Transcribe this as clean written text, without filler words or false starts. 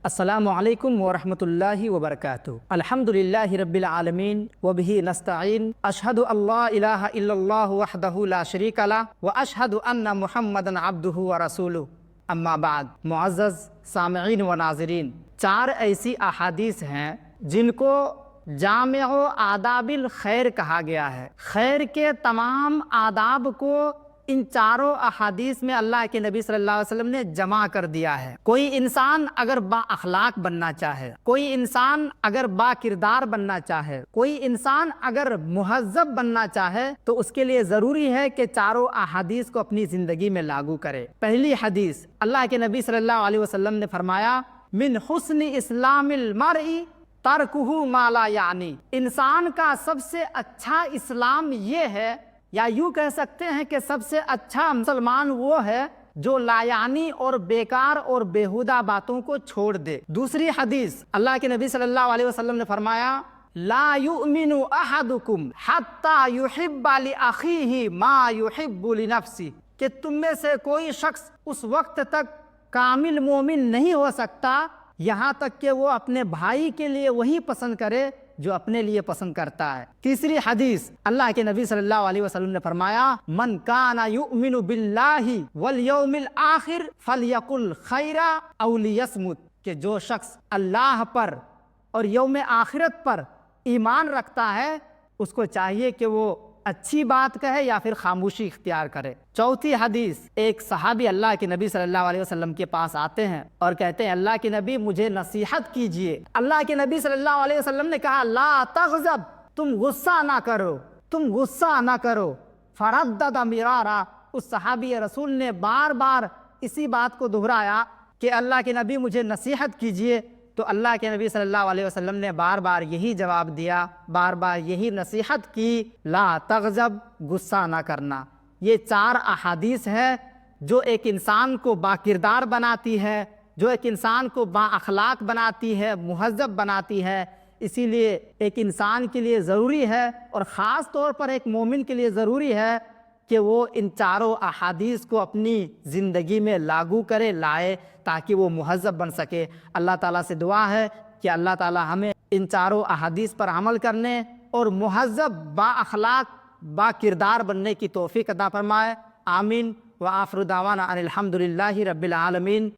السلام علیکم ورحمۃ اللہ وبرکاتہ۔ الحمدللہ رب العالمین وبہ نستعین، اشہد ان لا الہ الا اللہ وحدہ لا شریک لہ واشہد ان محمدا عبدہ ورسولہ، اما بعد۔ معزز سامعین و ناظرین، 4 ایسی احادیث ہیں جن کو جامع آداب الخیر کہا گیا ہے۔ خیر کے تمام آداب کو ان 4 احادیث میں اللہ کے نبی صلی اللہ علیہ وسلم نے جمع کر دیا ہے۔ کوئی انسان اگر با اخلاق بننا چاہے، کوئی انسان اگر با کردار بننا چاہے، کوئی انسان اگر مہذب بننا چاہے تو اس کے لیے ضروری ہے کہ 4 احادیث کو اپنی زندگی میں لاگو کرے۔ پہلی حدیث، اللہ کے نبی صلی اللہ علیہ وسلم نے فرمایا، من حسن اسلام المرء ترکہ ما لا یعنی، انسان کا سب سے اچھا اسلام یہ ہے، یا یوں کہہ سکتے ہیں کہ سب سے اچھا مسلمان وہ ہے جو لا یعنی اور بیکار اور بیہودہ باتوں کو چھوڑ دے۔ دوسری حدیث، اللہ کے نبی صلی اللہ علیہ وسلم نے فرمایا، لا یؤمن احدکم حتی یحب لاخیہ ما یحب لنفسہ، کہ تم میں سے کوئی شخص اس وقت تک کامل مومن نہیں ہو سکتا یہاں تک کہ وہ اپنے بھائی کے لیے وہی پسند کرے جو اپنے لیے پسند کرتا ہے۔ تیسری حدیث، اللہ کے نبی صلی اللہ علیہ وسلم نے فرمایا، من کان یؤمن باللہ والیوم الآخر فلیقل خیرا او لیصمت، کہ جو شخص اللہ پر اور یوم آخرت پر ایمان رکھتا ہے اس کو چاہیے کہ وہ اچھی بات کہے یا پھر خاموشی اختیار کرے۔ چوتھی حدیث، ایک صحابی اللہ کے نبی صلی اللہ علیہ وسلم کے پاس آتے ہیں اور کہتے ہیں، اللہ کے نبی مجھے نصیحت کیجئے۔ اللہ کے نبی صلی اللہ علیہ وسلم نے کہا، لا تغضب، تم غصہ نہ کرو، تم غصہ نہ کرو۔ فردد مرارا، اس صحابی رسول نے بار بار اسی بات کو دہرایا کہ اللہ کے نبی مجھے نصیحت کیجئے، تو اللہ کے نبی صلی اللہ علیہ وسلم نے بار بار یہی جواب دیا، بار بار یہی نصیحت کی، لا تغضب، غصہ نہ کرنا۔ یہ 4 احادیث ہے جو ایک انسان کو با کردار بناتی ہے، جو ایک انسان کو با اخلاق بناتی ہے، مہذب بناتی ہے۔ اسی لیے ایک انسان کے لیے ضروری ہے، اور خاص طور پر ایک مومن کے لیے ضروری ہے کہ وہ ان 4 احادیث کو اپنی زندگی میں لاگو کرے، لائے، تاکہ وہ مہذب بن سکے۔ اللہ تعالیٰ سے دعا ہے کہ اللہ تعالیٰ ہمیں ان 4 احادیث پر عمل کرنے اور مہذب، با اخلاق، با کردار بننے کی توفیق عطا فرمائے۔ آمین۔ وآخر دعوانا ان الحمدللہ رب العالمین۔